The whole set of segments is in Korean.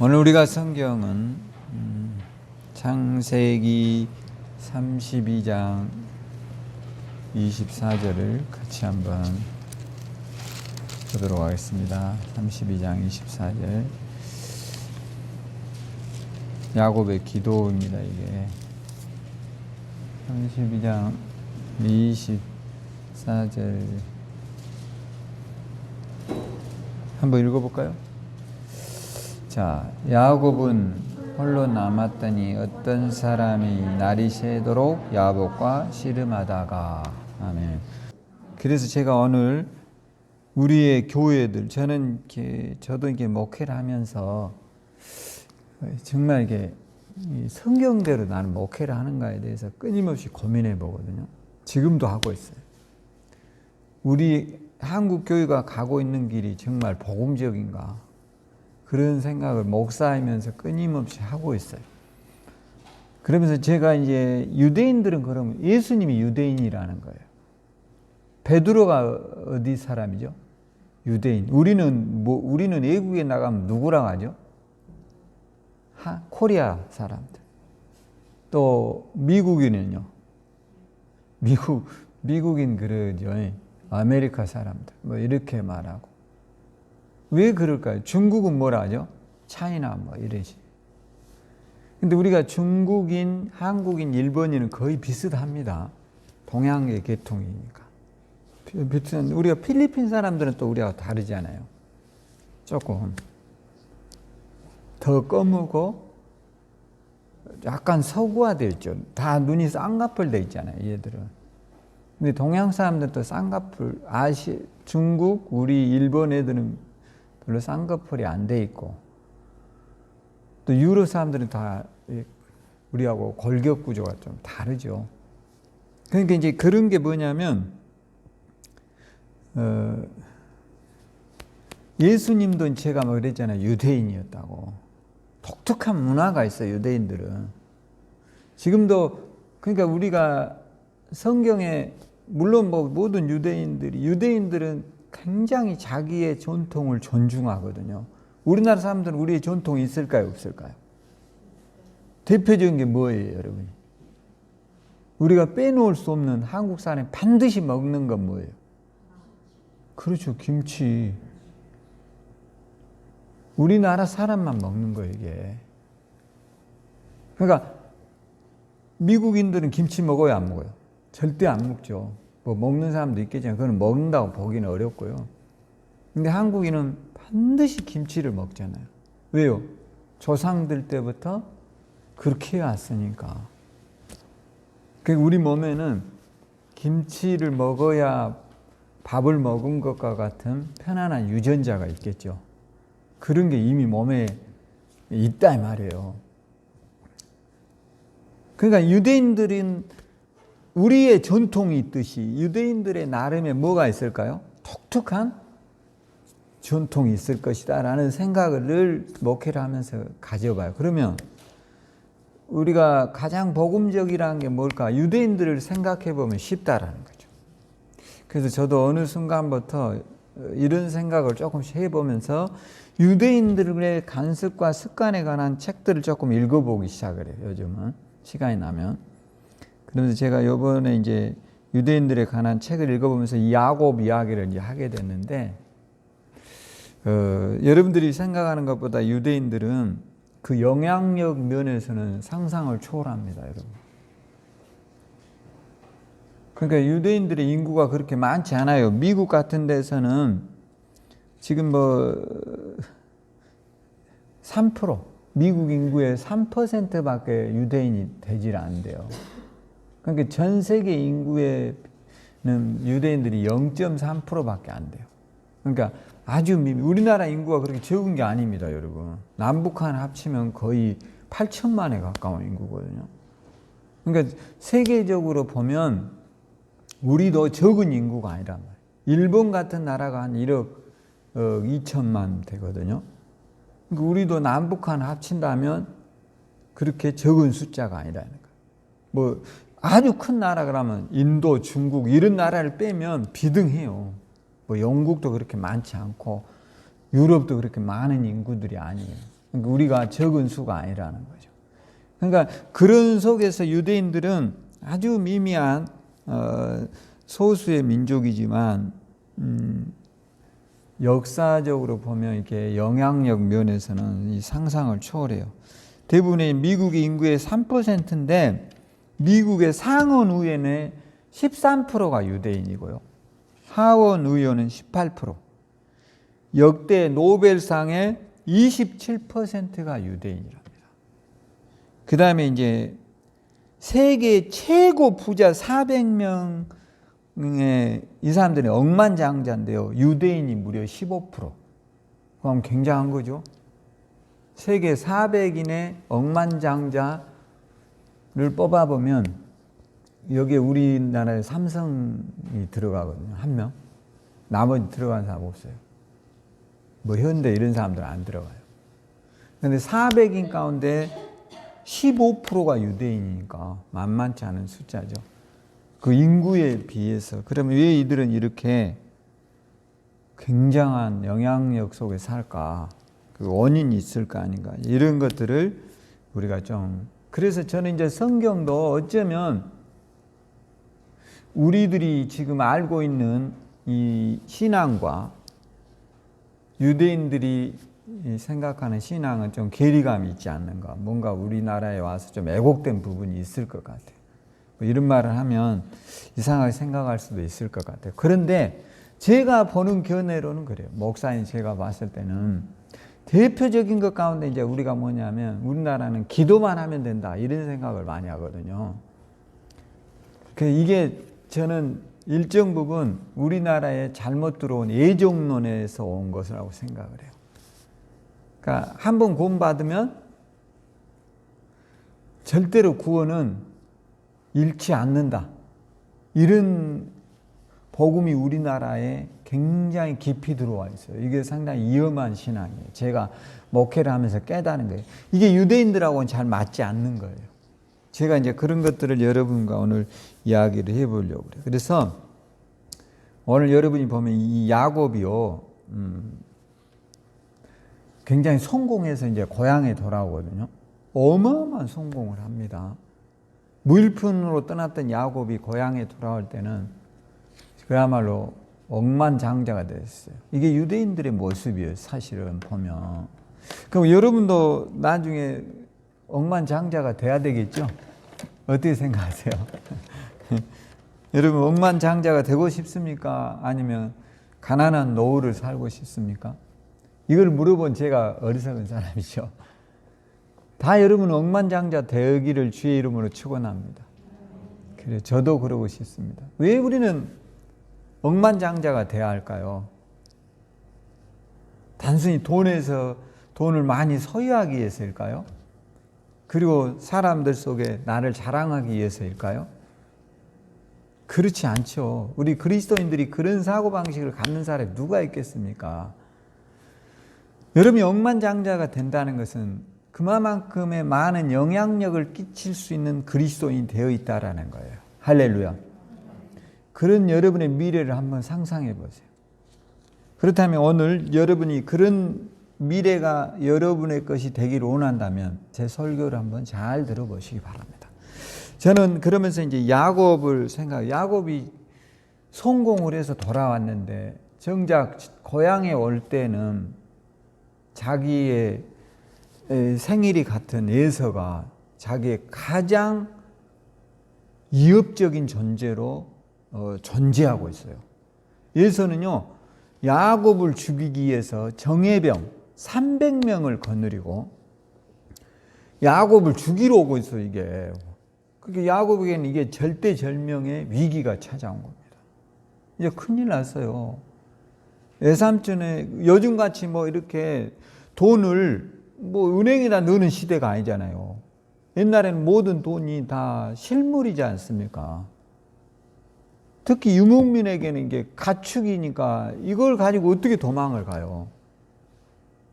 오늘 우리가 성경은 창세기 32장 24절을 같이 한번 보도록 하겠습니다. 32장 24절. 야곱의 기도입니다. 이게 32장 24절 한번 읽어볼까요? 자, 야곱은 홀로 남았더니 어떤 사람이 날이 새도록 야곱과 씨름하다가. 아멘. 그래서 제가 오늘 우리의 교회들, 저도 이게 목회를 하면서 정말 이게 성경대로 나는 목회를 하는가에 대해서 끊임없이 고민해 보거든요. 지금도 하고 있어요. 우리 한국 교회가 가고 있는 길이 정말 복음적인가? 그런 생각을 목사이면서 끊임없이 하고 있어요. 그러면서 제가 이제 유대인들은 그러면 예수님이 유대인이라는 거예요. 베드로가 어디 사람이죠? 유대인. 우리는 외국에 나가면 누구랑 하죠? 코리아 사람들. 또 미국인은요? 미국인 그러죠. 아메리카 사람들. 뭐 이렇게 말하고. 왜 그럴까요? 중국은 뭐라 하죠? 차이나 뭐 이러지. 근데 우리가 중국인, 한국인, 일본인은 거의 비슷합니다. 동양의 계통이니까. 우리가 필리핀 사람들은 또 우리하고 다르잖아요. 조금 더 검고 약간 서구화되어 있죠. 다 눈이 쌍꺼풀 돼 있잖아요. 얘들은. 근데 동양 사람들도 쌍꺼풀, 중국, 우리 일본 애들은 별로 쌍꺼풀이 안 돼 있고, 또 유럽 사람들은 다 우리하고 골격 구조가 좀 다르죠. 그러니까 이제 그런 게 뭐냐면, 예수님도 제가 뭐 그랬잖아요. 유대인이었다고. 독특한 문화가 있어요. 유대인들은. 지금도 그러니까 우리가 성경에 물론 뭐 모든 유대인들은 굉장히 자기의 전통을 존중하거든요. 우리나라 사람들은 우리의 전통이 있을까요? 없을까요? 대표적인 게 뭐예요, 여러분? 우리가 빼놓을 수 없는 한국 사람이 반드시 먹는 건 뭐예요? 그렇죠, 김치. 우리나라 사람만 먹는 거예요, 이게. 그러니까 미국인들은 김치 먹어요, 안 먹어요? 절대 안 먹죠. 뭐 먹는 사람도 있겠지만 그건 먹는다고 보기는 어렵고요. 근데 한국인은 반드시 김치를 먹잖아요. 왜요? 조상들 때부터 그렇게 해왔으니까. 우리 몸에는 김치를 먹어야 밥을 먹은 것과 같은 편안한 유전자가 있겠죠. 그런 게 이미 몸에 있다 이 말이에요. 그러니까 유대인들은 우리의 전통이 있듯이 유대인들의 나름의 뭐가 있을까요? 독특한 전통이 있을 것이다 라는 생각을 늘 목회를 하면서 가져봐요. 그러면 우리가 가장 복음적이라는 게 뭘까? 유대인들을 생각해 보면 쉽다라는 거죠. 그래서 저도 어느 순간부터 이런 생각을 조금씩 해보면서 유대인들의 관습과 습관에 관한 책들을 조금 읽어보기 시작을 해요. 요즘은 시간이 나면. 그러면서 제가 이번에 이제 유대인들에 관한 책을 읽어보면서 이 야곱 이야기를 이제 하게 됐는데, 여러분들이 생각하는 것보다 유대인들은 그 영향력 면에서는 상상을 초월합니다, 여러분. 그러니까 유대인들의 인구가 그렇게 많지 않아요. 미국 같은 데서는 지금 뭐 3%, 미국 인구의 3%밖에 유대인이 되질 않대요. 그러니까 전 세계 인구에는 유대인들이 0.3%밖에 안 돼요. 그러니까 아주 우리나라 인구가 그렇게 적은 게 아닙니다, 여러분. 남북한 합치면 거의 8천만에 가까운 인구거든요. 그러니까 세계적으로 보면 우리도 적은 인구가 아니란 말이에요. 일본 같은 나라가 한 1억 2천만 되거든요. 그러니까 우리도 남북한 합친다면 그렇게 적은 숫자가 아니라는 거예요. 뭐 아주 큰 나라 그러면 인도, 중국 이런 나라를 빼면 비등해요. 뭐 영국도 그렇게 많지 않고 유럽도 그렇게 많은 인구들이 아니에요. 그러니까 우리가 적은 수가 아니라는 거죠. 그러니까 그런 속에서 유대인들은 아주 미미한 소수의 민족이지만 역사적으로 보면 이렇게 영향력 면에서는 이 상상을 초월해요. 대부분의 미국의 인구의 3%인데 미국의 상원 의회는 13%가 유대인이고요. 하원 의원은 18%. 역대 노벨상의 27%가 유대인이랍니다. 그 다음에 이제 세계 최고 부자 400명의 이 사람들이 억만장자인데요. 유대인이 무려 15%. 그럼 굉장한 거죠. 세계 400인의 억만장자를 뽑아보면 여기에 우리나라의 삼성이 들어가거든요. 한 명. 나머지 들어간 사람 없어요. 뭐 현대 이런 사람들은 안 들어가요. 그런데 400인 가운데 15%가 유대인이니까 만만치 않은 숫자죠. 그 인구에 비해서. 그러면 왜 이들은 이렇게 굉장한 영향력 속에 살까? 그 원인이 있을 거 아닌가? 이런 것들을 우리가 좀. 그래서 저는 이제 성경도 어쩌면 우리들이 지금 알고 있는 이 신앙과 유대인들이 생각하는 신앙은 좀 괴리감이 있지 않는가. 뭔가 우리나라에 와서 좀 왜곡된 부분이 있을 것 같아요. 뭐 이런 말을 하면 이상하게 생각할 수도 있을 것 같아요. 그런데 제가 보는 견해로는 그래요. 목사님 제가 봤을 때는 대표적인 것 가운데 이제 우리가 뭐냐면 우리나라는 기도만 하면 된다. 이런 생각을 많이 하거든요. 이게 저는 일정 부분 우리나라에 잘못 들어온 예종론에서 온 것이라고 생각을 해요. 그러니까 한 번 구원받으면 절대로 구원은 잃지 않는다. 이런 복음이 우리나라에 굉장히 깊이 들어와 있어요. 이게 상당히 위험한 신앙이에요. 제가 목회를 하면서 깨달은 거예요. 이게 유대인들하고는 잘 맞지 않는 거예요. 제가 이제 그런 것들을 여러분과 오늘 이야기를 해보려고 그래요. 그래서 오늘 여러분이 보면 이 야곱이요, 굉장히 성공해서 이제 고향에 돌아오거든요. 어마어마한 성공을 합니다. 무일푼으로 떠났던 야곱이 고향에 돌아올 때는 그야말로 억만장자가 됐어요. 이게 유대인들의 모습이에요. 사실은 보면. 그럼 여러분도 나중에 억만장자가 돼야 되겠죠? 어떻게 생각하세요? 여러분 억만장자가 되고 싶습니까? 아니면 가난한 노후를 살고 싶습니까? 이걸 물어본 제가 어리석은 사람이죠. 다 여러분 억만장자 되기를 주의 이름으로 축원합니다. 그래, 저도 그러고 싶습니다. 왜 우리는 억만장자가 돼야 할까요? 단순히 돈을 많이 소유하기 위해서일까요? 그리고 사람들 속에 나를 자랑하기 위해서일까요? 그렇지 않죠. 우리 그리스도인들이 그런 사고방식을 갖는 사람이 누가 있겠습니까? 여러분이 억만장자가 된다는 것은 그만큼의 많은 영향력을 끼칠 수 있는 그리스도인이 되어 있다는 거예요. 할렐루야. 그런 여러분의 미래를 한번 상상해 보세요. 그렇다면 오늘 여러분이 그런 미래가 여러분의 것이 되기를 원한다면 제 설교를 한번 잘 들어보시기 바랍니다. 저는 그러면서 이제 야곱을 야곱이 성공을 해서 돌아왔는데 정작 고향에 올 때는 자기의 생일이 같은 에서가 자기의 가장 위협적인 존재로 존재하고 있어요. 에서는요, 야곱을 죽이기 위해서 정예병 300명을 거느리고 야곱을 죽이러 오고 있어요, 이게. 그러니까 야곱에게는 이게 절대절명의 위기가 찾아온 겁니다. 이제 큰일 났어요. 외삼촌에 요즘같이 뭐 이렇게 돈을 뭐 은행에다 넣는 시대가 아니잖아요. 옛날에는 모든 돈이 다 실물이지 않습니까? 특히 유목민에게는 이게 가축이니까 이걸 가지고 어떻게 도망을 가요?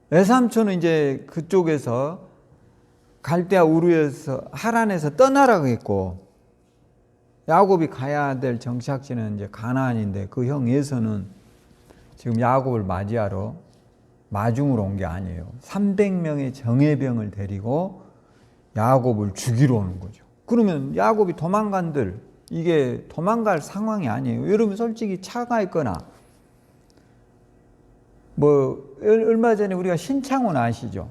외삼촌은 이제 그쪽에서 갈대아 우르에서 하란에서 떠나라고 했고, 야곱이 가야 될 정착지는 이제 가나안인데 그 형 에서는 지금 야곱을 맞이하러 마중으로 온 게 아니에요. 300명의 정예병을 데리고 야곱을 죽이러 오는 거죠. 그러면 야곱이 도망간들, 이게 도망갈 상황이 아니에요. 여러분 솔직히 차가 있거나 뭐 얼마 전에 우리가 신창훈 아시죠?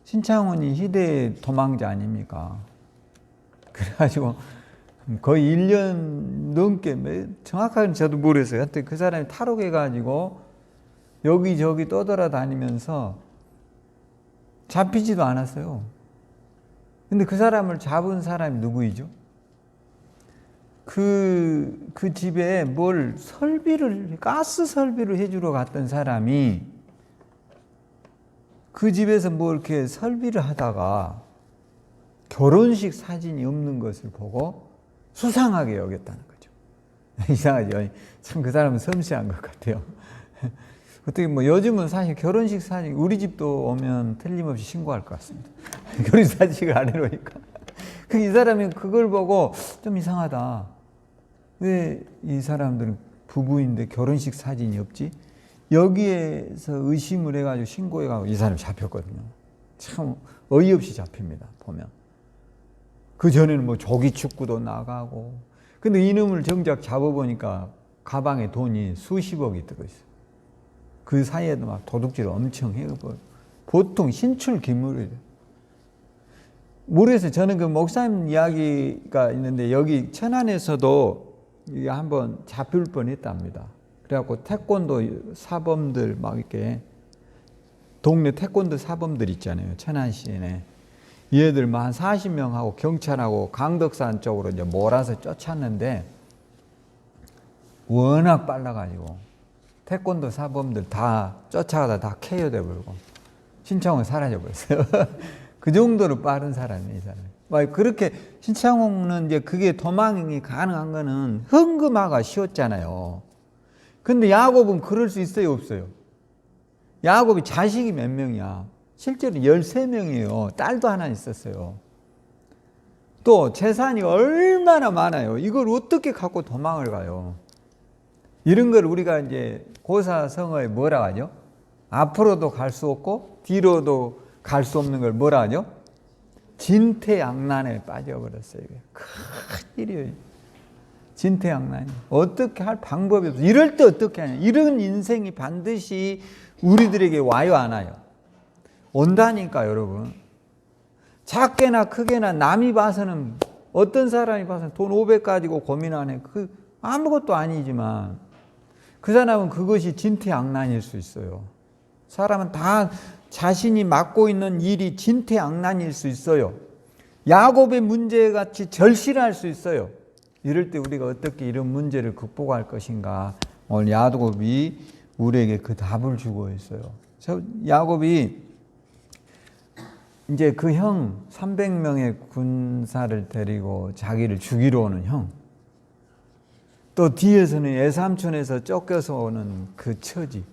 신창훈이 희대의 도망자 아닙니까? 그래가지고 거의 1년 넘게, 정확하게는 저도 모르겠어요. 하여튼 그 사람이 탈옥해가지고 여기저기 떠돌아다니면서 잡히지도 않았어요. 근데 그 사람을 잡은 사람이 누구이죠? 그 집에 가스 설비를 해주러 갔던 사람이 그 집에서 뭐 이렇게 설비를 하다가 결혼식 사진이 없는 것을 보고 수상하게 여겼다는 거죠. 이상하죠? 참 그 사람은 섬세한 것 같아요. 어떻게 뭐 요즘은 사실 결혼식 사진, 우리 집도 오면 틀림없이 신고할 것 같습니다. 결혼식 사진을 안 해놓으니까. 이 사람이 그걸 보고 좀 이상하다. 왜 이 사람들은 부부인데 결혼식 사진이 없지? 여기에서 의심을 해가지고 신고해가지고 이 사람이 잡혔거든요. 참 어이없이 잡힙니다, 보면. 그 전에는 뭐 조기 축구도 나가고. 근데 이놈을 정작 잡아보니까 가방에 돈이 수십억이 들어있어요. 그 사이에도 막 도둑질을 엄청 해요. 보통 신출귀물이에요. 모르겠어요. 저는 그 목사님 이야기가 있는데 여기 천안에서도 이게 한번 잡힐 뻔했답니다. 그래갖고 태권도 사범들 막 이렇게 동네 태권도 사범들 있잖아요. 천안시에 얘들 한 40명하고 경찰하고 강덕산 쪽으로 이제 몰아서 쫓았는데 워낙 빨라가지고 태권도 사범들 다 쫓아가다 다 KO돼 버리고 신창훈 사라져 버렸어요. 그 정도로 빠른 사람이에요, 이 사람. 그렇게 신창훈은 이제 그게 도망이 가능한 거는 흥금하가 쉬웠잖아요. 근데 야곱은 그럴 수 있어요, 없어요? 야곱이 자식이 몇 명이야? 실제로 13명이에요. 딸도 하나 있었어요. 또 재산이 얼마나 많아요. 이걸 어떻게 갖고 도망을 가요? 이런 걸 우리가 이제 고사성어에 뭐라 하죠? 앞으로도 갈 수 없고 뒤로도 갈 수 없는 걸 뭐라 하죠? 진퇴양난에 빠져버렸어요. 큰일이에요. 진퇴양난이. 어떻게 할 방법이 없어요. 이럴 때 어떻게 하냐. 이런 인생이 반드시 우리들에게 와요, 안 와요? 온다니까, 여러분. 작게나 크게나 남이 봐서는, 어떤 사람이 봐서는 돈 500 가지고 고민하네. 아무것도 아니지만 그 사람은 그것이 진퇴양난일 수 있어요. 사람은 다 자신이 맡고 있는 일이 진퇴양난일 수 있어요. 야곱의 문제같이 절실할 수 있어요. 이럴 때 우리가 어떻게 이런 문제를 극복할 것인가. 오늘 야곱이 우리에게 그 답을 주고 있어요. 야곱이 이제 그 형 300명의 군사를 데리고 자기를 죽이러 오는 형, 또 뒤에서는 애삼촌에서 쫓겨서 오는 그 처지,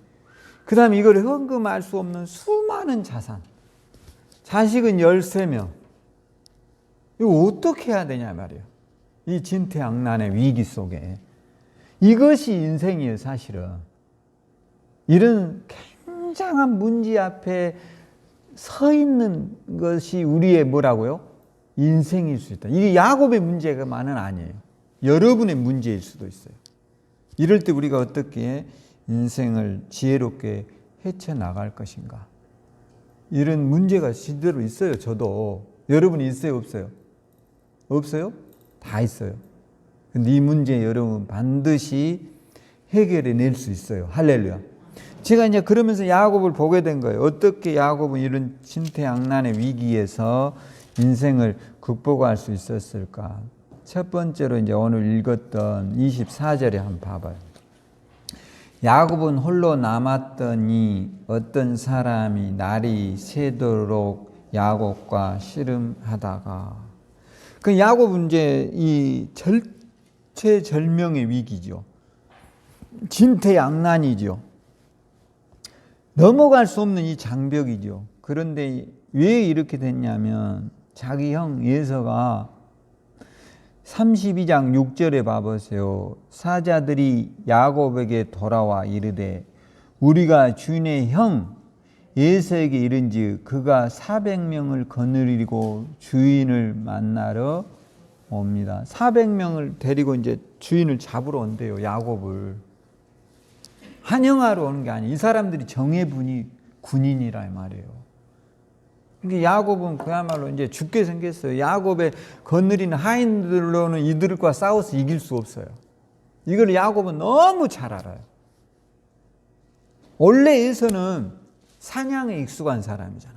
그 다음에 이걸 헌금할 수 없는 수많은 자산, 자식은 13명. 이거 어떻게 해야 되냐 말이에요. 이 진퇴양난의 위기 속에. 이것이 인생이에요, 사실은. 이런 굉장한 문제 앞에 서 있는 것이 우리의 뭐라고요? 인생일 수 있다. 이게 야곱의 문제가만은 아니에요. 여러분의 문제일 수도 있어요. 이럴 때 우리가 어떻게 인생을 지혜롭게 헤쳐나갈 것인가. 이런 문제가 실제로 있어요. 저도. 여러분이 있어요, 없어요? 없어요? 다 있어요. 근데 이 문제 여러분 반드시 해결해 낼 수 있어요. 할렐루야. 제가 이제 그러면서 야곱을 보게 된 거예요. 어떻게 야곱은 이런 진퇴양난의 위기에서 인생을 극복할 수 있었을까? 첫 번째로 이제 오늘 읽었던 24절에 한번 봐봐요. 야곱은 홀로 남았더니 어떤 사람이 날이 새도록 야곱과 씨름하다가, 그 야곱은 이제 이 절체절명의 위기죠. 진퇴양난이죠. 넘어갈 수 없는 이 장벽이죠. 그런데 왜 이렇게 됐냐면 자기 형 에서가 32장 6절에 봐보세요. 사자들이 야곱에게 돌아와 이르되 우리가 주인의 형 예서에게 이른즉 그가 400명을 거느리고 주인을 만나러 옵니다. 400명을 데리고 이제 주인을 잡으러 온대요. 야곱을. 환영하러 오는 게 아니에요. 이 사람들이 정예분이 군인이라 말이에요. 그러니까 야곱은 그야말로 이제 죽게 생겼어요. 야곱의 거느리는 하인들로는 이들과 싸워서 이길 수 없어요. 이걸 야곱은 너무 잘 알아요. 원래 에서는 사냥에 익숙한 사람이잖아.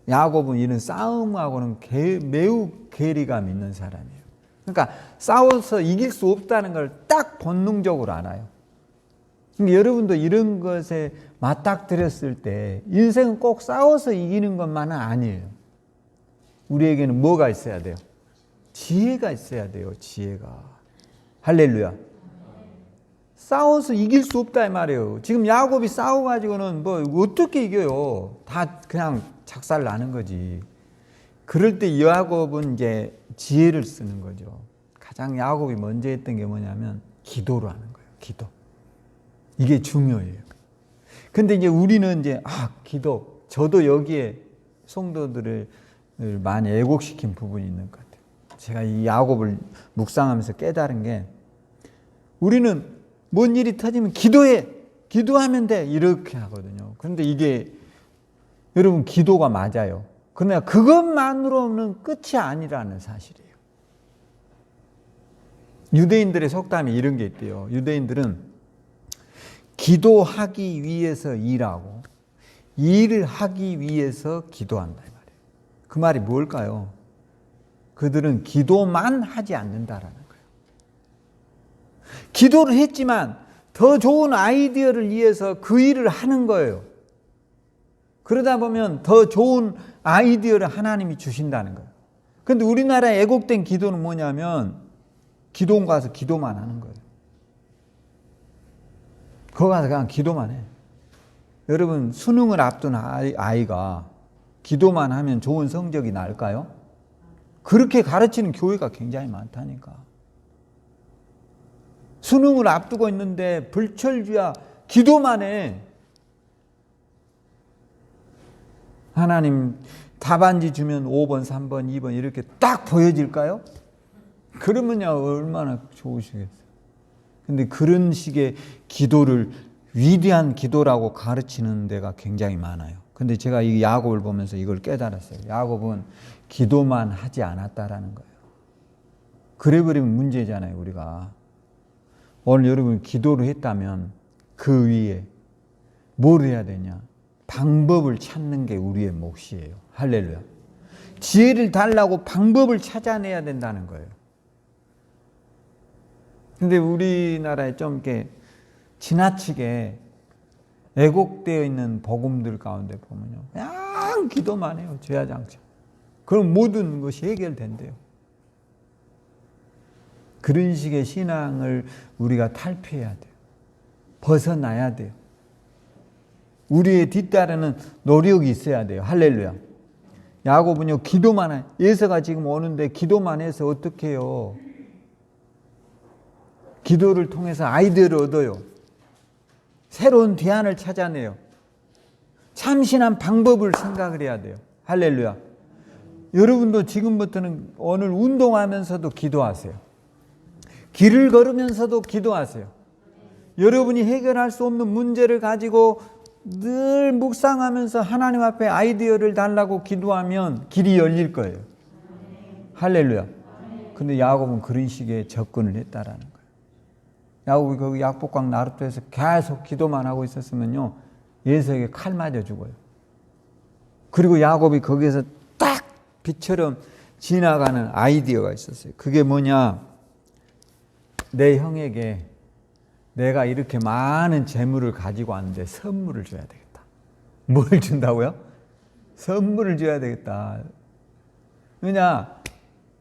야곱은 이런 싸움하고는 매우 괴리감 있는 사람이에요. 그러니까 싸워서 이길 수 없다는 걸 딱 본능적으로 알아요. 그러니까 여러분도 이런 것에 맞닥뜨렸을 때 인생은 꼭 싸워서 이기는 것만은 아니에요. 우리에게는 뭐가 있어야 돼요? 지혜가 있어야 돼요. 지혜가. 할렐루야. 싸워서 이길 수 없다 이 말이에요. 지금 야곱이 싸워가지고는 뭐 어떻게 이겨요? 다 그냥 작살 나는 거지. 그럴 때 야곱은 이제 지혜를 쓰는 거죠. 가장 야곱이 먼저 했던 게 뭐냐면 기도로 하는 거예요. 기도. 이게 중요해요. 근데 이제 우리는 이제 기도. 저도 여기에 성도들을 많이 애곡시킨 부분이 있는 것 같아요. 제가 이 야곱을 묵상하면서 깨달은 게 우리는 뭔 일이 터지면 기도해. 기도하면 돼. 이렇게 하거든요. 그런데 이게 여러분 기도가 맞아요. 그러나 그것만으로는 끝이 아니라는 사실이에요. 유대인들의 속담이 이런 게 있대요. 유대인들은 기도하기 위해서 일하고 일을 하기 위해서 기도한다 이 말이에요. 그 말이 뭘까요? 그들은 기도만 하지 않는다라는 거예요. 기도를 했지만 더 좋은 아이디어를 위해서 그 일을 하는 거예요. 그러다 보면 더 좋은 아이디어를 하나님이 주신다는 거예요. 그런데 우리나라의 애곡된 기도는 뭐냐면 기도원 가서 기도만 하는 거예요. 거기 가서 그냥 기도만 해. 여러분 수능을 앞둔 아이가 기도만 하면 좋은 성적이 날까요? 그렇게 가르치는 교회가 굉장히 많다니까. 수능을 앞두고 있는데 불철주야 기도만 해. 하나님 답안지 주면 5번, 3번, 2번 이렇게 딱 보여질까요? 그러면야 얼마나 좋으시겠어요. 근데 그런 식의 기도를 위대한 기도라고 가르치는 데가 굉장히 많아요. 근데 제가 이 야곱을 보면서 이걸 깨달았어요. 야곱은 기도만 하지 않았다라는 거예요. 그래 버리면 문제잖아요, 우리가. 오늘 여러분 기도를 했다면 그 위에 뭘 해야 되냐? 방법을 찾는 게 우리의 몫이에요. 할렐루야. 지혜를 달라고 방법을 찾아내야 된다는 거예요. 근데 우리나라에 좀 이렇게 지나치게 애곡되어 있는 복음들 가운데 보면요. 그냥 기도만 해요. 죄야장차. 그럼 모든 것이 해결된대요. 그런 식의 신앙을 우리가 탈피해야 돼요. 벗어나야 돼요. 우리의 뒤따르는 노력이 있어야 돼요. 할렐루야. 야곱은요, 기도만 해. 예서가 지금 오는데 기도만 해서 어떻게 해요? 기도를 통해서 아이디어를 얻어요. 새로운 대안을 찾아내요. 참신한 방법을 생각을 해야 돼요. 할렐루야. 여러분도 지금부터는 오늘 운동하면서도 기도하세요. 길을 걸으면서도 기도하세요. 여러분이 해결할 수 없는 문제를 가지고 늘 묵상하면서 하나님 앞에 아이디어를 달라고 기도하면 길이 열릴 거예요. 할렐루야. 근데 야곱은 그런 식의 접근을 했다라는 거예요. 야곱이 거기 약복강 나루터에서 계속 기도만 하고 있었으면요, 예서에게 칼 맞아 죽어요. 그리고 야곱이 거기에서 딱 빛처럼 지나가는 아이디어가 있었어요. 그게 뭐냐? 내 형에게 내가 이렇게 많은 재물을 가지고 왔는데 선물을 줘야 되겠다. 뭘 준다고요? 선물을 줘야 되겠다. 왜냐?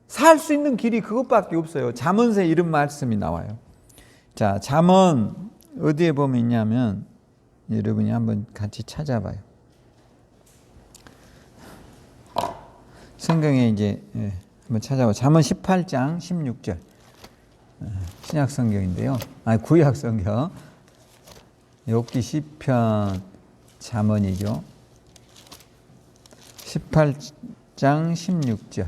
살 수 있는 길이 그것밖에 없어요. 잠언서에 이런 말씀이 나와요. 자, 잠언 어디에 보면 있냐면 여러분이 한번 같이 찾아봐요. 성경에 이제 한번 찾아봐. 잠언 18장 16절. 신약 성경인데요. 구약 성경. 욥기 시편 잠언이죠. 18장 16절.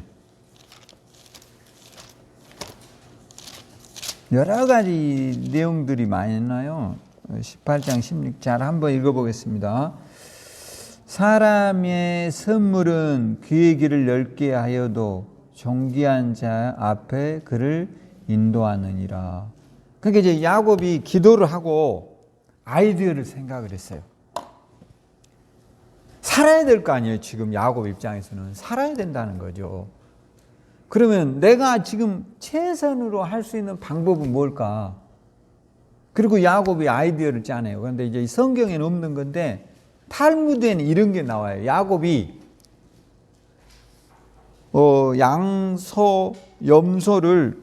여러 가지 내용들이 많이 있나요? 18장 16절 한번 읽어보겠습니다. 사람의 선물은 그의 길을 넓게 하여도 존귀한 자 앞에 그를 인도하느니라. 그러니까 이제 야곱이 기도를 하고 아이디어를 생각을 했어요. 살아야 될 거 아니에요. 지금 야곱 입장에서는 살아야 된다는 거죠. 그러면 내가 지금 최선으로 할 수 있는 방법은 뭘까? 그리고 야곱이 아이디어를 짜네요. 그런데 이제 성경에는 없는 건데 탈무드에는 이런 게 나와요. 야곱이 양소, 염소를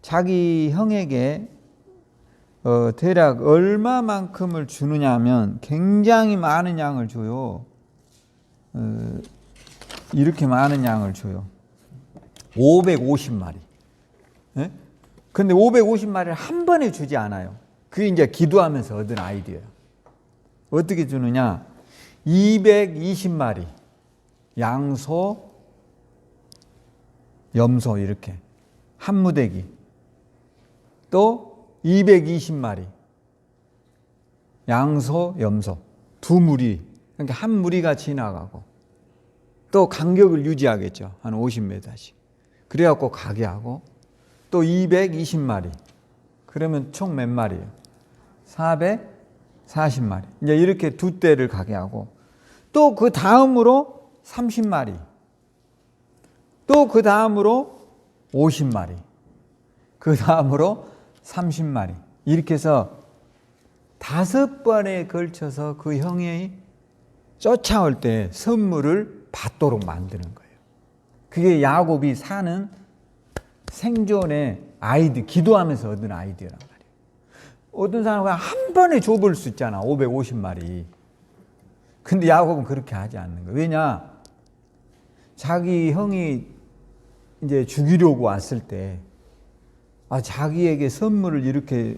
자기 형에게 대략 얼마만큼을 주느냐 하면 굉장히 많은 양을 줘요. 이렇게 많은 양을 줘요. 550마리. 예? 근데 550마리를 한 번에 주지 않아요. 그게 이제 기도하면서 얻은 아이디어예요. 어떻게 주느냐? 220마리. 양소, 염소 이렇게. 한 무대기. 또 220마리. 양소, 염소. 두 무리. 그러니까 한 무리가 지나가고. 또 간격을 유지하겠죠. 한 50m씩. 그래갖고 가게 하고 또 220마리. 그러면 총 몇 마리예요? 440마리. 이제 이렇게 두 대를 가게 하고 또 그 다음으로 30마리. 또 그 다음으로 50마리. 그 다음으로 30마리. 이렇게 해서 5번에 걸쳐서 그 형이 쫓아올 때 선물을 받도록 만드는 거예요. 그게 야곱이 사는 생존의 아이디어, 기도하면서 얻은 아이디어란 말이에요. 어떤 사람은 한 번에 줘볼 수 있잖아. 550마리. 근데 야곱은 그렇게 하지 않는 거예요. 왜냐? 자기 형이 이제 죽이려고 왔을 때, 자기에게 선물을 이렇게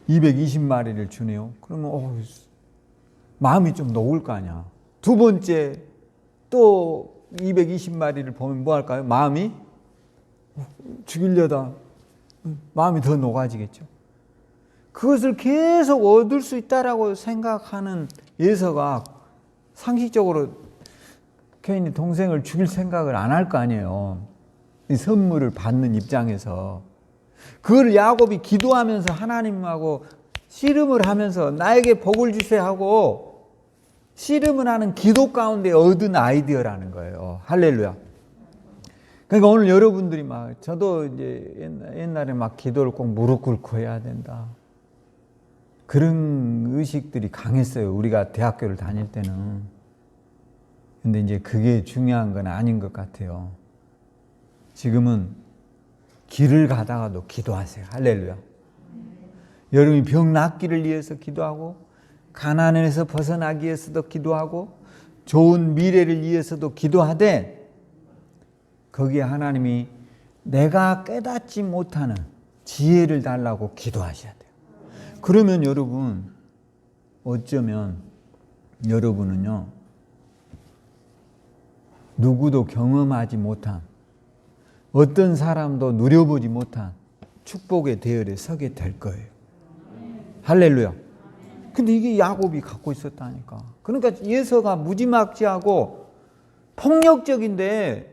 220마리를 주네요. 그러면 마음이 좀 녹을 거 아니야. 두 번째 또 220마리를 보면 뭐 할까요? 마음이 죽이려다 마음이 더 녹아지겠죠. 그것을 계속 얻을 수 있다라고 생각하는 에서가 상식적으로 괜히 동생을 죽일 생각을 안 할 거 아니에요. 이 선물을 받는 입장에서. 그걸 야곱이 기도하면서 하나님하고 씨름을 하면서 나에게 복을 주세요 하고 씨름을 하는 기도 가운데 얻은 아이디어라는 거예요. 할렐루야. 그러니까 오늘 여러분들이 저도 이제 옛날에 기도를 꼭 무릎 꿇고 해야 된다. 그런 의식들이 강했어요. 우리가 대학교를 다닐 때는. 근데 이제 그게 중요한 건 아닌 것 같아요. 지금은 길을 가다가도 기도하세요. 할렐루야. 여러분이 병 낫기를 위해서 기도하고 가난에서 벗어나기 위해서도 기도하고 좋은 미래를 위해서도 기도하되 거기에 하나님이 내가 깨닫지 못하는 지혜를 달라고 기도하셔야 돼요. 그러면 여러분 어쩌면 여러분은요 누구도 경험하지 못한 어떤 사람도 누려보지 못한 축복의 대열에 서게 될 거예요. 할렐루야. 근데 이게 야곱이 갖고 있었다니까. 그러니까 예서가 무지막지하고 폭력적인데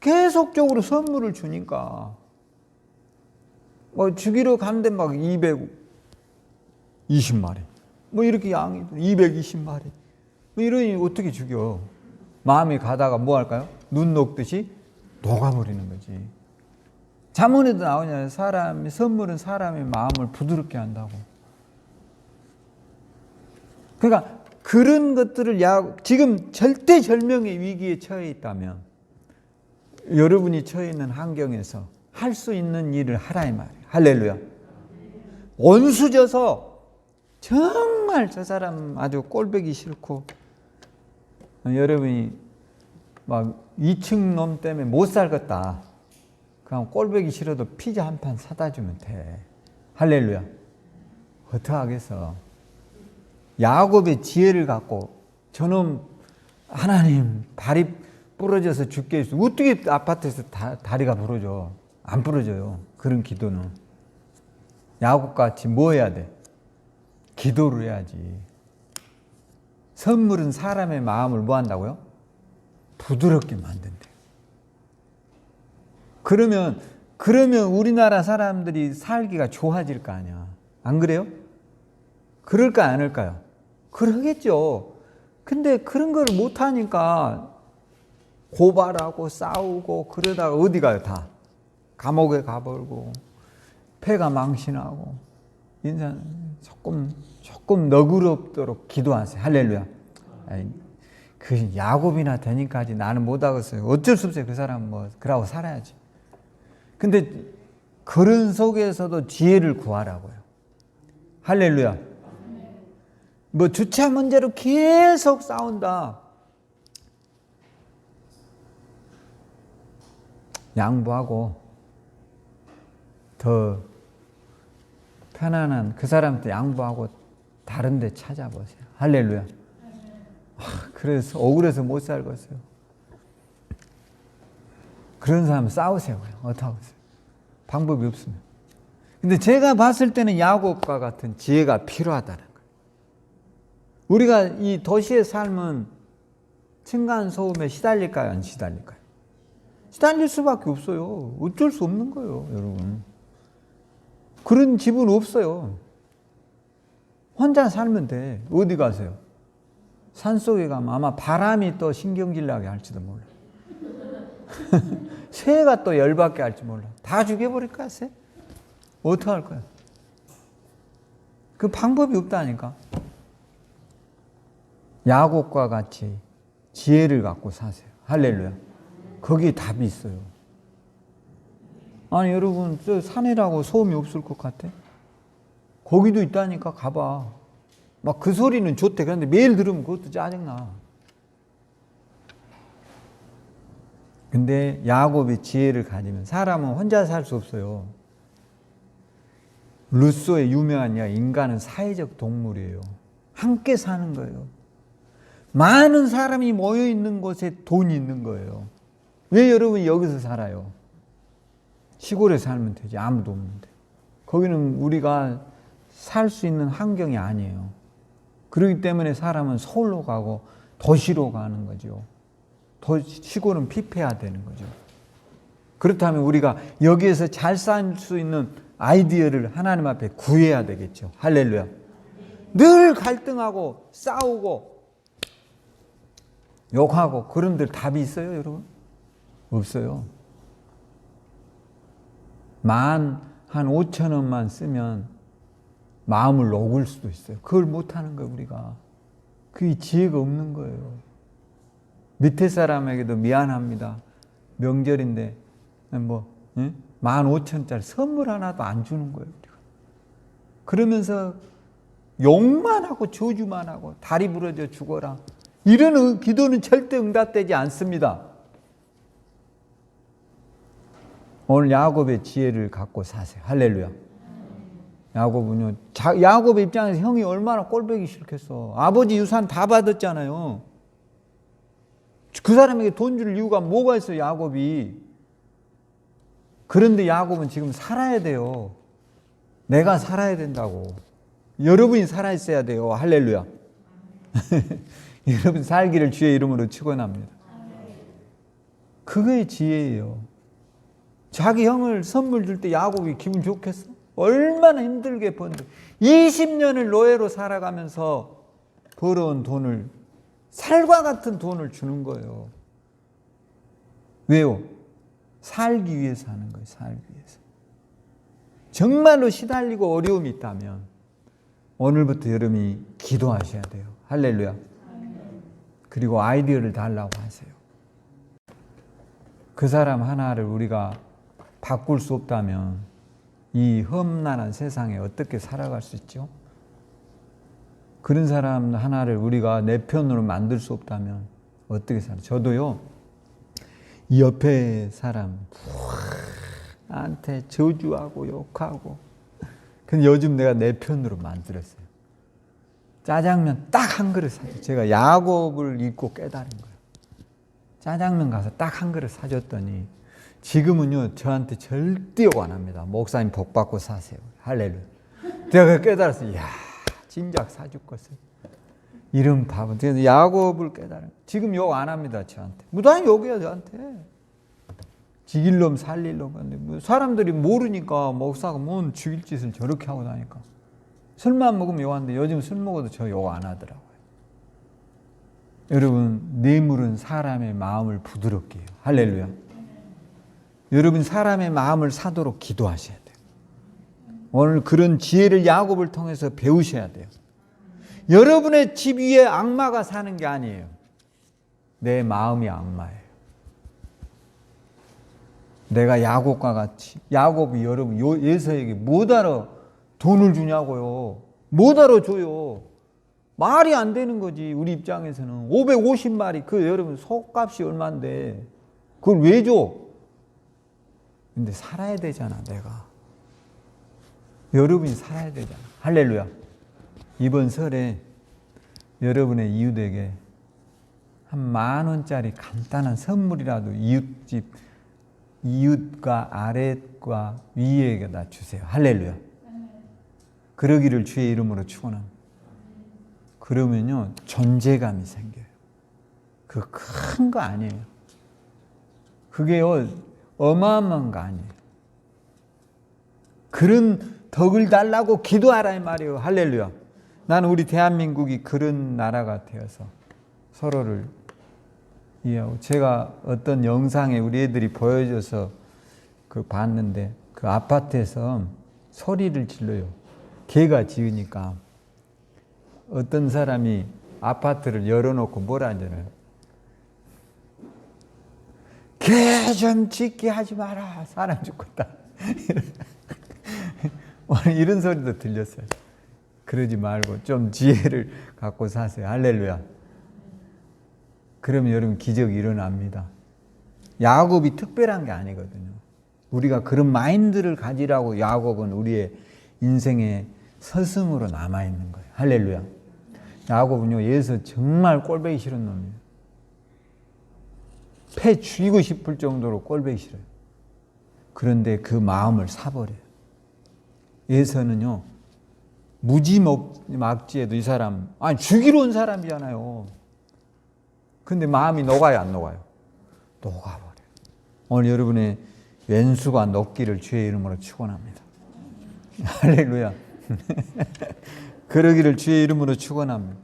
계속적으로 선물을 주니까 죽이러 갔는데 220마리 이렇게 양이 220마리 이러니 어떻게 죽여. 마음이 가다가 뭐 할까요? 눈 녹듯이 녹아버리는 거지. 잠언에도 나오잖아요. 선물은 사람의 마음을 부드럽게 한다고. 그러니까 그런 것들을 지금 절대절명의 위기에 처해 있다면 여러분이 처해 있는 환경에서 할 수 있는 일을 하라 이 말이에요. 할렐루야. 원수져서 정말 저 사람 아주 꼴보기 싫고 여러분이 2층 놈 때문에 못 살겠다. 그럼 꼴보기 싫어도 피자 한 판 사다 주면 돼. 할렐루야. 어떡하겠어. 야곱의 지혜를 갖고 저놈 하나님 다리 부러져서 죽게 해주세요. 어떻게 아파트에서 다리가 부러져? 안 부러져요. 그런 기도는. 야곱같이 뭐 해야 돼? 기도를 해야지. 선물은 사람의 마음을 뭐 한다고요? 부드럽게 만든대요. 그러면 우리나라 사람들이 살기가 좋아질 거 아니야. 안 그래요? 그럴까 안 할까요? 그러겠죠. 근데 그런 걸 못하니까 고발하고 싸우고 그러다가 어디 가요? 다 감옥에 가버리고 폐가 망신하고. 인생 조금 너그럽도록 기도하세요. 할렐루야. 그 야곱이나 되니까지 나는 못하겠어요. 어쩔 수 없어요. 그 사람 뭐 그러고 살아야지. 근데 그런 속에서도 지혜를 구하라고요. 할렐루야. 뭐 주차 문제로 계속 싸운다. 양보하고 더 편안한 그 사람한테 양보하고 다른 데 찾아보세요. 할렐루야. 그래서 억울해서 못 살겠어요. 그런 사람 싸우세요. 어떡하겠어요? 방법이 없으면. 근데 제가 봤을 때는 야곱과 같은 지혜가 필요하다는 거예요. 우리가 이 도시의 삶은 층간소음에 시달릴까요? 안 시달릴까요? 시달릴 수밖에 없어요. 어쩔 수 없는 거예요, 여러분. 그런 집은 없어요. 혼자 살면 돼. 어디 가세요? 산속에 가면 아마 바람이 또 신경질 나게 할지도 몰라. 새가 또 열받게 할지 몰라. 다 죽여버릴까, 새? 어떡할 거야? 그 방법이 없다니까. 야곱과 같이 지혜를 갖고 사세요. 할렐루야. 거기에 답이 있어요. 아니 여러분 저 산이라고 소음이 없을 것 같아? 거기도 있다니까. 가봐. 막 그 소리는 좋대. 그런데 매일 들으면 그것도 짜증나. 근데 야곱의 지혜를 가지면 사람은 혼자 살 수 없어요. 루소의 유명한 이야기, 인간은 사회적 동물이에요. 함께 사는 거예요. 많은 사람이 모여 있는 곳에 돈이 있는 거예요. 왜 여러분이 여기서 살아요? 시골에 살면 되지. 아무도 없는데. 거기는 우리가 살 수 있는 환경이 아니에요. 그렇기 때문에 사람은 서울로 가고 도시로 가는 거죠. 시골은 피폐해야 되는 거죠. 그렇다면 우리가 여기에서 잘 살 수 있는 아이디어를 하나님 앞에 구해야 되겠죠. 할렐루야. 늘 갈등하고 싸우고 욕하고 그런 데 답이 있어요, 여러분? 없어요. 한 5,000원만 쓰면 마음을 녹을 수도 있어요. 그걸 못하는 거예요, 우리가. 그게 지혜가 없는 거예요. 밑에 사람에게도 미안합니다. 명절인데 15,000원짜리 선물 하나도 안 주는 거예요, 우리가. 그러면서 욕만 하고 저주만 하고 다리 부러져 죽어라. 이런 기도는 절대 응답되지 않습니다. 오늘 야곱의 지혜를 갖고 사세요. 할렐루야. 야곱은요, 야곱의 입장에서 형이 얼마나 꼴보기 싫겠어. 아버지 유산 다 받았잖아요. 그 사람에게 돈 줄 이유가 뭐가 있어요, 야곱이. 그런데 야곱은 지금 살아야 돼요. 내가 살아야 된다고. 여러분이 살아있어야 돼요. 할렐루야. 여러분 살기를 주의 이름으로 축원합니다. 그게 지혜예요. 자기 형을 선물 줄 때 야곱이 기분 좋겠어? 얼마나 힘들게 번데 20년을 노예로 살아가면서 벌어온 돈을, 살과 같은 돈을 주는 거예요. 왜요? 살기 위해서 하는 거예요. 살기 위해서. 정말로 시달리고 어려움이 있다면 오늘부터 여러분이 기도하셔야 돼요. 할렐루야. 그리고 아이디어를 달라고 하세요. 그 사람 하나를 우리가 바꿀 수 없다면 이 험난한 세상에 어떻게 살아갈 수 있죠? 그런 사람 하나를 우리가 내 편으로 만들 수 없다면 어떻게 살아요? 저도요, 이 옆에 사람 나한테 저주하고 욕하고, 근데 요즘 내가 내 편으로 만들었어요. 짜장면 딱 한 그릇 사줘. 제가 야곱을 읽고 깨달은 거예요. 짜장면 가서 딱 한 그릇 사줬더니 지금은요 저한테 절대 욕 안 합니다. 목사님 복 받고 사세요. 할렐루야. 내가 깨달았어요. 이야 진작 사줄 것을. 이런 밥은. 그래서 야곱을 깨달은. 지금 욕 안 합니다 저한테. 무단히 욕이야 저한테. 죽일 놈 살릴 놈. 근데 뭐 사람들이 모르니까 목사가 뭔 죽일 짓을 저렇게 하고 다니까. 술만 먹으면 욕하는데 요즘 술 먹어도 저 욕 안 하더라고요. 여러분 뇌물은 사람의 마음을 부드럽게 해요. 할렐루야. 여러분 사람의 마음을 사도록 기도하셔야 돼요. 오늘 그런 지혜를 야곱을 통해서 배우셔야 돼요. 여러분의 집 위에 악마가 사는 게 아니에요. 내 마음이 악마예요. 내가 야곱과 같이, 야곱이 여러분 예서에게 뭐하러 돈을 주냐고요. 뭐하러 줘요. 말이 안 되는 거지. 우리 입장에서는 550마리 그 여러분 속값이 얼만데 그걸 왜 줘? 근데 살아야 되잖아 내가. 여러분이 살아야 되잖아. 할렐루야. 이번 설에 여러분의 이웃에게 한 10,000원짜리 간단한 선물이라도 이웃과 아랫과 위에게다 주세요. 할렐루야. 그러기를 주의 이름으로 축원합니다. 그러면요 존재감이 생겨요. 그 큰 거 아니에요. 그게요 어마어마한 거 아니에요. 그런 덕을 달라고 기도하라 이 말이에요. 할렐루야. 나는 우리 대한민국이 그런 나라가 되어서 서로를 이해하고. 제가 어떤 영상에 우리 애들이 보여줘서 그 봤는데 그 아파트에서 소리를 질러요. 개가 짖으니까 어떤 사람이 아파트를 열어놓고 뭐라 하잖아요. 개 좀 짖게 하지 마라. 사람 죽겠다. 오늘 이런 소리도 들렸어요. 그러지 말고 좀 지혜를 갖고 사세요. 할렐루야. 그러면 여러분 기적이 일어납니다. 야곱이 특별한 게 아니거든요. 우리가 그런 마인드를 가지라고 야곱은 우리의 인생의 스승으로 남아있는 거예요. 할렐루야. 야곱은요 예서 정말 꼴보기 싫은 놈이에요. 패 죽이고 싶을 정도로 꼴보기 싫어요. 그런데 그 마음을 사버려요. 예서는요 무지막지에도 이 사람 아니 죽이러 온 사람이잖아요. 근데 마음이 녹아요 안 녹아요? 녹아버려요. 오늘 여러분의 왼수가 녹기를 주의 이름으로 축원합니다. 할렐루야. 그러기를 주의 이름으로 축원합니다.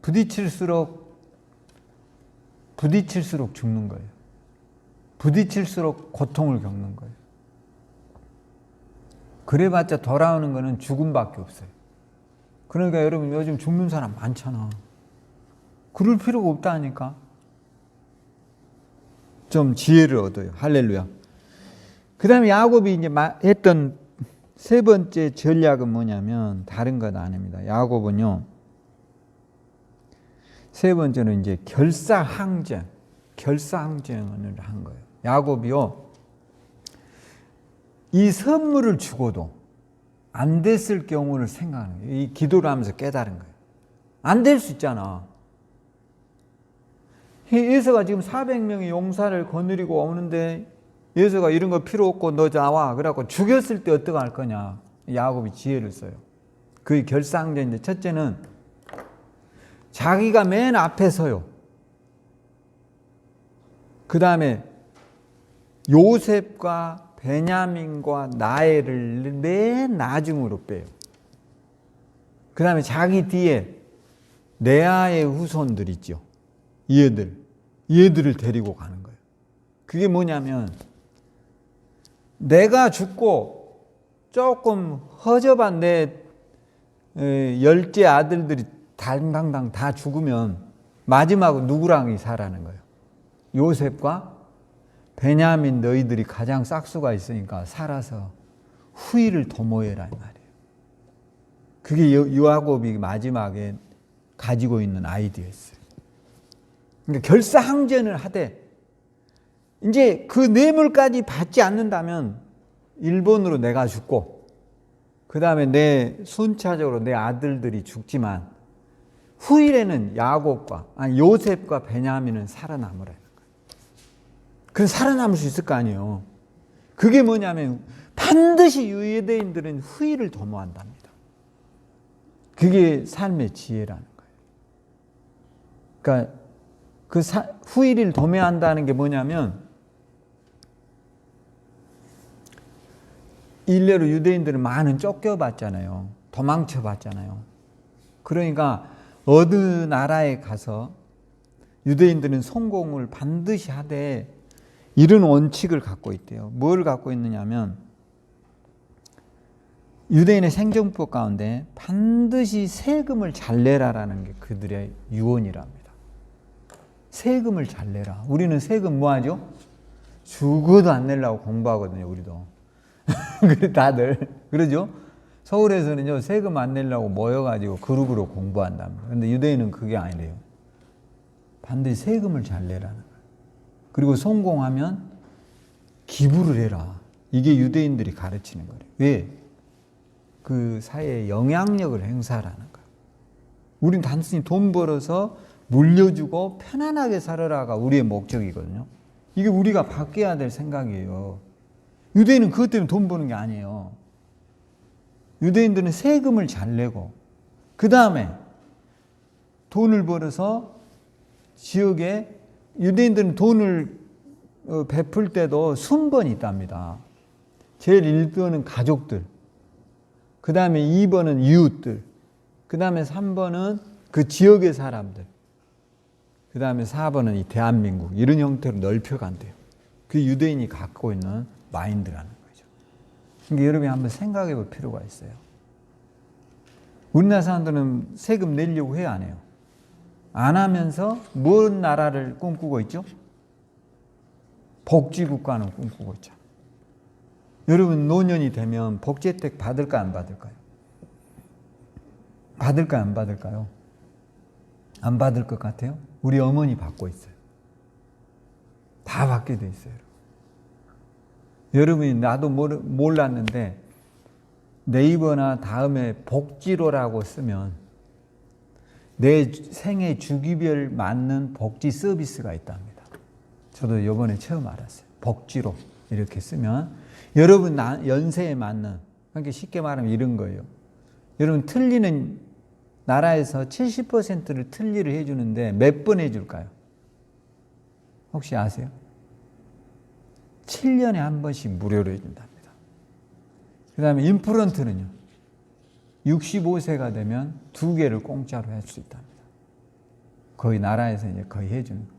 부딪힐수록 죽는 거예요. 부딪힐수록 고통을 겪는 거예요. 그래봤자 돌아오는 거는 죽음밖에 없어요. 그러니까 여러분 요즘 죽는 사람 많잖아. 그럴 필요가 없다니까. 좀 지혜를 얻어요. 할렐루야. 그 다음에 야곱이 이제 했던 세 번째 전략은 뭐냐면 다른 것 아닙니다. 야곱은요 세 번째는 이제 결사항전을 한 거예요. 야곱이요 이 선물을 주고도 안 됐을 경우를 생각하는 거예요. 이 기도를 하면서 깨달은 거예요. 안 될 수 있잖아. 예서가 지금 400명의 용사를 거느리고 오는데 예서가 이런 거 필요 없고 너 나와. 그래갖고 죽였을 때 어떡할 거냐. 야곱이 지혜를 써요. 그 결사항전인데 첫째는 자기가 맨 앞에 서요. 그 다음에 요셉과 베냐민과 나엘을 맨 나중으로 빼요. 그 다음에 자기 뒤에 레아의 후손들 있죠. 얘들을 데리고 가는 거예요. 그게 뭐냐면 내가 죽고 조금 허접한 내 10째 아들들이 당당당 다 죽으면 마지막으로 누구랑 살아는 거예요. 요셉과 베냐민 너희들이 가장 싹수가 있으니까 살아서 후일을 도모해라 이 말이에요. 그게 야곱이 마지막에 가지고 있는 아이디어였어요. 그러니까 결사항전을 하되 이제 그 뇌물까지 받지 않는다면 일본으로 내가 죽고 그 다음에 내 순차적으로 내 아들들이 죽지만 후일에는 요셉과 베냐민은 살아남으라는 거예요. 그래서 살아남을 수 있을 거 아니에요. 그게 뭐냐면 반드시 유대인들은 후일을 도모한답니다. 그게 삶의 지혜라는 거예요. 그러니까 후일을 도모한다는 게 뭐냐면 일례로 유대인들은 많은 쫓겨봤잖아요. 도망쳐봤잖아요. 그러니까 어느 나라에 가서 유대인들은 성공을 반드시 하되 이런 원칙을 갖고 있대요. 뭘 갖고 있느냐면 유대인의 생존법 가운데 반드시 세금을 잘 내라라는 게 그들의 유언이랍니다. 세금을 잘 내라. 우리는 세금 뭐 하죠? 죽어도 안 내려고 공부하거든요. 우리도. 그래 다들 그러죠? 서울에서는요 세금 안 내려고 모여가지고 그룹으로 공부한답니다. 그런데 유대인은 그게 아니래요. 반드시 세금을 잘 내라는 거예요. 그리고 성공하면 기부를 해라. 이게 유대인들이 가르치는 거예요. 왜? 그 사회에 영향력을 행사하라는 거예요. 우린 단순히 돈 벌어서 물려주고 편안하게 살아라가 우리의 목적이거든요. 이게 우리가 바뀌어야 될 생각이에요. 유대인은 그것 때문에 돈 버는 게 아니에요. 유대인들은 세금을 잘 내고 그 다음에 돈을 벌어서 지역에 유대인들은 돈을 베풀 때도 순번이 있답니다. 제일 1번은 가족들, 그 다음에 2번은 이웃들, 그 다음에 3번은 그 지역의 사람들, 그 다음에 4번은 이 대한민국, 이런 형태로 넓혀간대요. 그게 유대인이 갖고 있는 마인드라는 거죠. 그러니까 여러분이 한번 생각해 볼 필요가 있어요. 우리나라 사람들은 세금 내려고 해요, 안 해요? 안 하면서 뭔 나라를 꿈꾸고 있죠? 복지국가는 꿈꾸고 있죠. 여러분 노년이 되면 복지 혜택 받을까 안 받을까요? 받을까요 안 받을까요? 안 받을 것 같아요? 우리 어머니 받고 있어요. 다 받게 돼 있어요. 여러분이 나도 몰랐는데 네이버나 다음에 복지로라고 쓰면 내 생애 주기별 맞는 복지 서비스가 있답니다. 저도 이번에 처음 알았어요. 복지로 이렇게 쓰면 여러분 연세에 맞는, 그러니까 쉽게 말하면 이런 거예요. 여러분 틀리는 나라에서 70%를 틀리를 해주는데 몇 번 해줄까요? 혹시 아세요? 7년에 한 번씩 무료로 해준답니다. 그 다음에 임플란트는요, 65세가 되면 2개를 공짜로 할 수 있답니다. 거의 나라에서 이제 거의 해주는 거.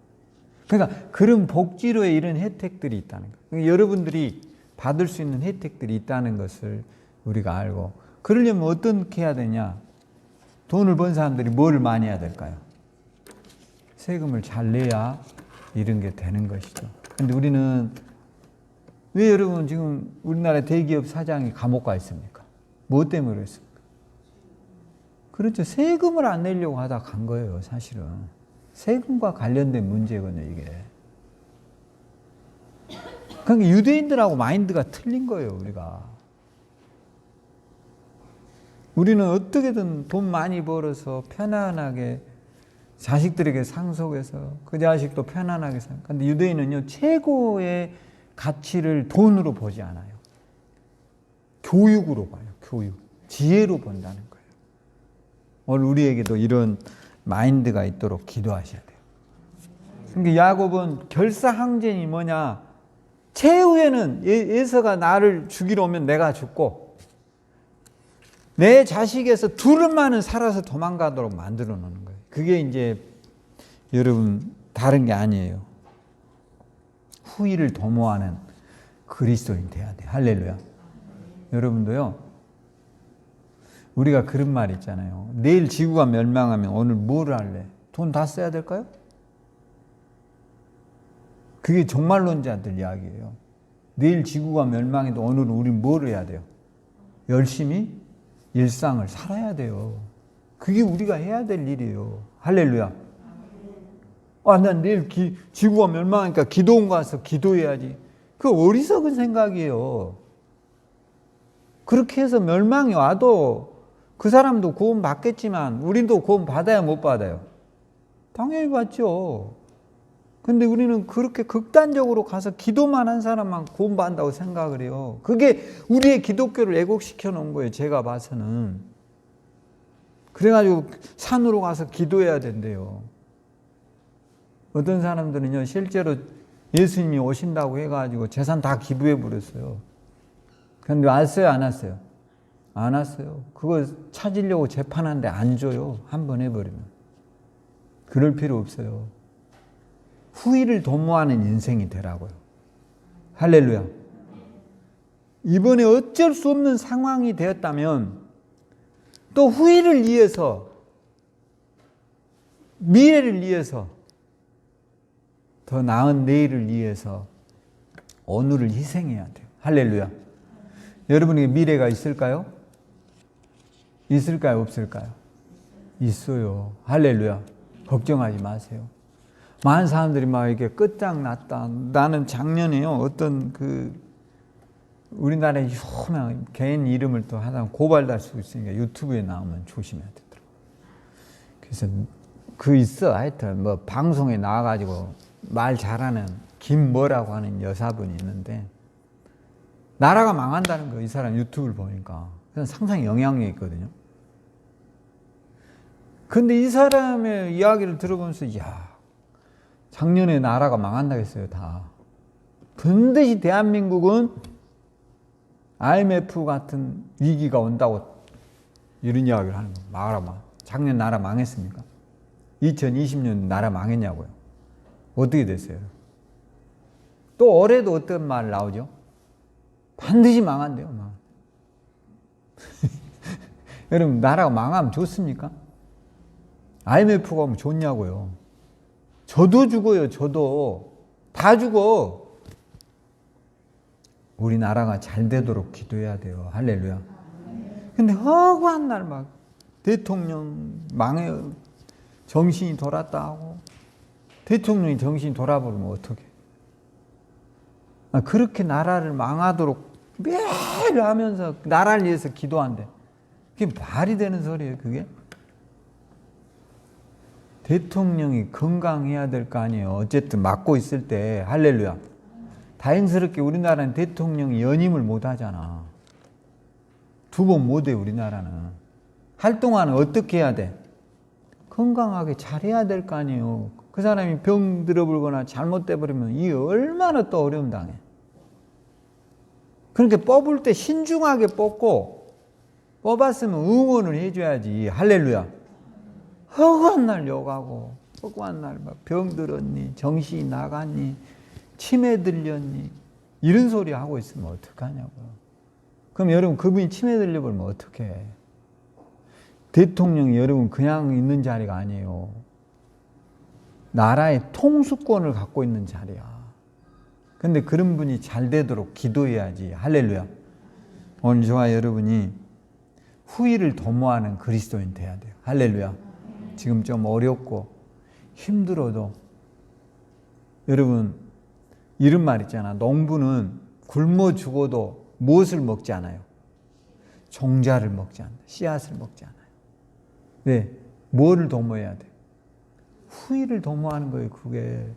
그러니까 그런 복지로의 이런 혜택들이 있다는 거예요. 그러니까 여러분들이 받을 수 있는 혜택들이 있다는 것을 우리가 알고, 그러려면 어떻게 해야 되냐? 돈을 번 사람들이 뭘 많이 해야 될까요? 세금을 잘 내야 이런 게 되는 것이죠. 근데 우리는 왜 여러분 지금 우리나라 대기업 사장이 감옥 가 있습니까? 뭐 때문에 그랬습니까? 그렇죠. 세금을 안 내려고 하다 간 거예요, 사실은. 세금과 관련된 문제거든요, 이게. 그러니까 유대인들하고 마인드가 틀린 거예요, 우리가. 우리는 어떻게든 돈 많이 벌어서 편안하게 자식들에게 상속해서 그 자식도 편안하게 살. 근데 유대인은요, 최고의 가치를 돈으로 보지 않아요. 교육으로 봐요, 교육. 지혜로 본다는 거예요. 오늘 우리에게도 이런 마인드가 있도록 기도하셔야 돼요. 그러니까 야곱은 결사항전이 뭐냐? 최후에는 에서가 나를 죽이러 오면 내가 죽고 내 자식에서 둘만은 살아서 도망가도록 만들어 놓는 거예요. 그게 이제 여러분 다른 게 아니에요. 후일을 도모하는 그리스도인 돼야 돼. 할렐루야. 여러분도요, 우리가 그런 말 있잖아요. 내일 지구가 멸망하면 오늘 뭘 할래? 돈 다 써야 될까요? 그게 종말론자들 이야기예요. 내일 지구가 멸망해도 오늘은 우린 뭘 해야 돼요? 열심히 일상을 살아야 돼요. 그게 우리가 해야 될 일이에요. 할렐루야. 난 내일 지구가 멸망하니까 기도원 가서 기도해야지. 그 어리석은 생각이에요. 그렇게 해서 멸망이 와도 그 사람도 구원 받겠지만 우리도 구원 받아야 못 받아요? 당연히 받죠. 근데 우리는 그렇게 극단적으로 가서 기도만 한 사람만 구원 받는다고 생각을 해요. 그게 우리의 기독교를 왜곡시켜 놓은 거예요, 제가 봐서는. 그래가지고 산으로 가서 기도해야 된대요. 어떤 사람들은요, 실제로 예수님이 오신다고 해가지고 재산 다 기부해 버렸어요. 그런데 왔어요, 안 왔어요? 안 왔어요. 그거 찾으려고 재판하는데 안 줘요. 한 번 해버리면. 그럴 필요 없어요. 후일을 도모하는 인생이 되라고요. 할렐루야. 이번에 어쩔 수 없는 상황이 되었다면 또 후일을 위해서, 미래를 위해서, 더 나은 내일을 위해서 오늘을 희생해야 돼요. 할렐루야. 여러분에게 미래가 있을까요? 있을까요? 없을까요? 있어요. 할렐루야. 걱정하지 마세요. 많은 사람들이 막 이렇게 끝장났다. 나는 작년에요, 어떤 우리나라에 유명한 개인 이름을 또 하다 고발될 수 있으니까 유튜브에 나오면 조심해야 되더라고요. 그래서 있어. 하여튼 뭐 방송에 나와가지고 말 잘하는 김뭐라고 하는 여사분이 있는데 나라가 망한다는 거예요. 이 사람 유튜브를 보니까. 그래서 상당히 영향력이 있거든요. 근데 이 사람의 이야기를 들어보면서 작년에 나라가 망한다고 했어요. 다. 반드시 대한민국은 IMF 같은 위기가 온다고 이런 이야기를 하는 거예요. 작년 나라 망했습니까? 2020년 나라 망했냐고요. 어떻게 됐어요? 또 올해도 어떤 말 나오죠? 반드시 망한대요. 여러분, 나라가 망하면 좋습니까? IMF가 오면 좋냐고요. 저도 죽어요. 저도. 다 죽어. 우리나라가 잘 되도록 기도해야 돼요. 할렐루야. 근데 허구한 날 막 대통령 망해, 정신이 돌았다 하고, 대통령이 정신이 돌아버리면 어떡해. 그렇게 나라를 망하도록 매일 하면서 나라를 위해서 기도한대. 그게 말이 되는 소리예요, 그게? 대통령이 건강해야 될 거 아니에요. 어쨌든 맡고 있을 때. 할렐루야. 다행스럽게 우리나라는 대통령이 연임을 못 하잖아. 2번 못 해, 우리나라는. 할 동안은 어떻게 해야 돼? 건강하게 잘해야 될 거 아니에요. 그 사람이 병 들어버리거나 잘못돼 버리면 이 얼마나 또 어려움 당해. 그러니까 뽑을 때 신중하게 뽑고, 뽑았으면 응원을 해줘야지. 할렐루야. 허구한 날 욕하고, 허구한 날 막 병 들었니, 정신이 나갔니, 치매 들렸니, 이런 소리 하고 있으면 어떡하냐고요. 그럼 여러분, 그분이 치매 들려버리면 어떡해. 대통령이 여러분 그냥 있는 자리가 아니에요. 나라의 통수권을 갖고 있는 자리야. 근데 그런 분이 잘 되도록 기도해야지. 할렐루야. 오늘 저와 여러분이 후일을 도모하는 그리스도인 돼야 돼요. 할렐루야. 지금 좀 어렵고 힘들어도 여러분, 이런 말 있잖아. 농부는 굶어 죽어도 무엇을 먹지 않아요? 종자를 먹지 않아요. 씨앗을 먹지 않아요. 왜? 뭐를 도모해야 돼? 후일을 도모하는 거예요. 그게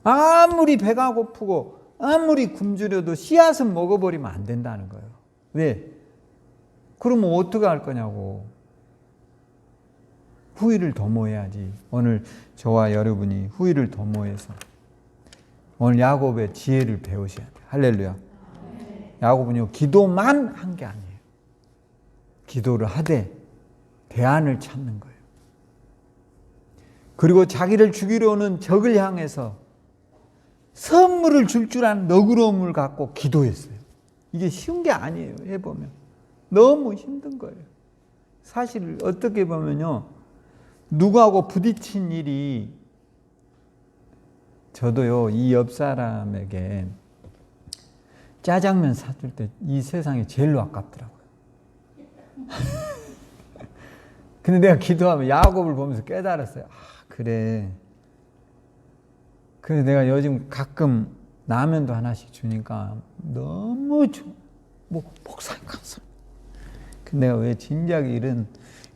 아무리 배가 고프고 아무리 굶주려도 씨앗은 먹어버리면 안 된다는 거예요. 왜? 그러면 어떻게 할 거냐고. 후일을 도모해야지. 오늘 저와 여러분이 후일을 도모해서 오늘 야곱의 지혜를 배우셔야 돼요. 할렐루야. 야곱은요, 기도만 한 게 아니에요. 기도를 하되 대안을 찾는 거예요. 그리고 자기를 죽이려 오는 적을 향해서 선물을 줄 아는 너그러움을 갖고 기도했어요. 이게 쉬운 게 아니에요. 해보면 너무 힘든 거예요. 사실 어떻게 보면요, 누구하고 부딪힌 일이, 저도요, 이 옆 사람에게 짜장면 사줄 때 이 세상에 제일로 아깝더라고요. 근데 내가 기도하면 야곱을 보면서 깨달았어요. 그래. 그래서 내가 요즘 가끔 라면도 하나씩 주니까 너무 목사님 감사합니다. 근데 내가 왜 진작에 이런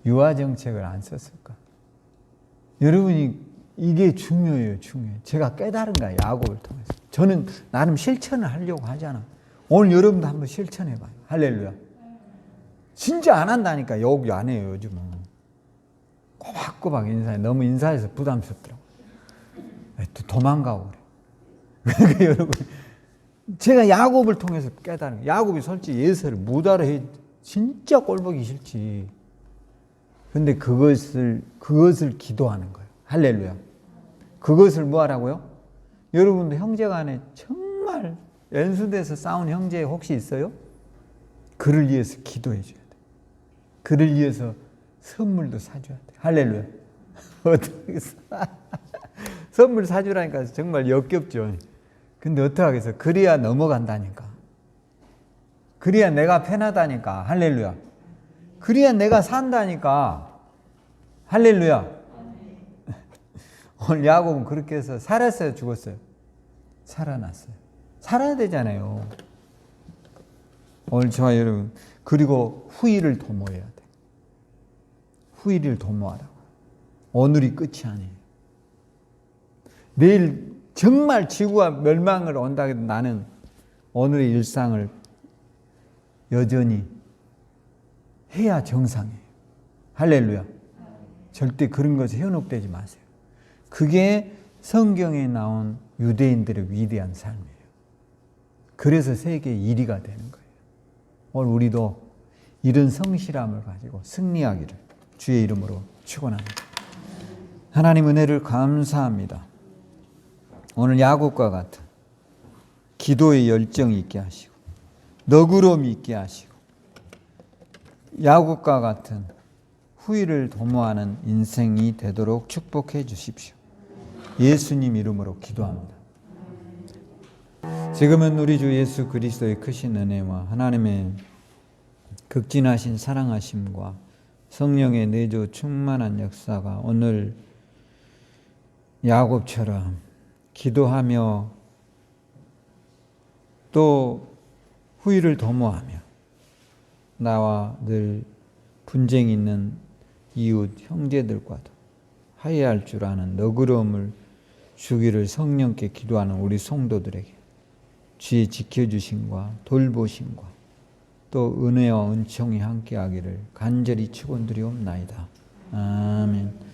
유아 정책을 안 썼을까? 여러분이 이게 중요해요, 중요해. 제가 깨달은 거야, 야곱을 통해서. 저는 나름 실천을 하려고 하잖아. 오늘 여러분도 한번 실천해봐요. 할렐루야. 진짜 안 한다니까. 여기 안 해요, 요즘은. 꼬박꼬박 인사해. 너무 인사해서 부담스럽더라고. 또 도망가고 그래. 그러니까 여러분, 제가 야곱을 통해서 깨달은 거예요. 야곱이 솔직히 예서를 못 알아해. 진짜 꼴보기 싫지. 근데 그것을 기도하는 거예요. 할렐루야. 그것을 뭐 하라고요? 여러분도 형제간에 정말 연수돼서 싸운 형제 혹시 있어요? 그를 위해서 기도해 줘야 돼. 그를 위해서 선물도 사줘야 돼. 할렐루야. 어떻게 선물 사주라니까 정말 역겹죠. 근데 어떡하겠어. 그래야 넘어간다니까. 그래야 내가 편하다니까. 할렐루야. 그래야 내가 산다니까. 할렐루야. 오늘 야곱은 그렇게 해서 살았어요, 죽었어요? 살아났어요. 살아야 되잖아요. 오늘 저와 여러분, 그리고 후일을 도모해야 돼. 후일을 도모하라고. 오늘이 끝이 아니에요. 내일 정말 지구가 멸망을 온다 해도 나는 오늘의 일상을 여전히 해야 정상이에요. 할렐루야. 절대 그런 것에 현혹되지 마세요. 그게 성경에 나온 유대인들의 위대한 삶이에요. 그래서 세계 1위가 되는 거예요. 오늘 우리도 이런 성실함을 가지고 승리하기를 주의 이름으로 축원합니다. 하나님 은혜를 감사합니다. 오늘 야곱과 같은 기도의 열정이 있게 하시고 너그러움이 있게 하시고 야곱과 같은 후일을 도모하는 인생이 되도록 축복해 주십시오. 예수님 이름으로 기도합니다. 지금은 우리 주 예수 그리스도의 크신 은혜와 하나님의 극진하신 사랑하심과 성령의 내주 충만한 역사가 오늘 야곱처럼 기도하며 또 후일을 도모하며 나와 늘 분쟁이 있는 이웃 형제들과도 화해할 줄 아는 너그러움을 주기를 성령께 기도하는 우리 성도들에게 주의 지켜주심과 돌보심과 또 은혜와 은총이 함께하기를 간절히 축원드리옵나이다. 아멘.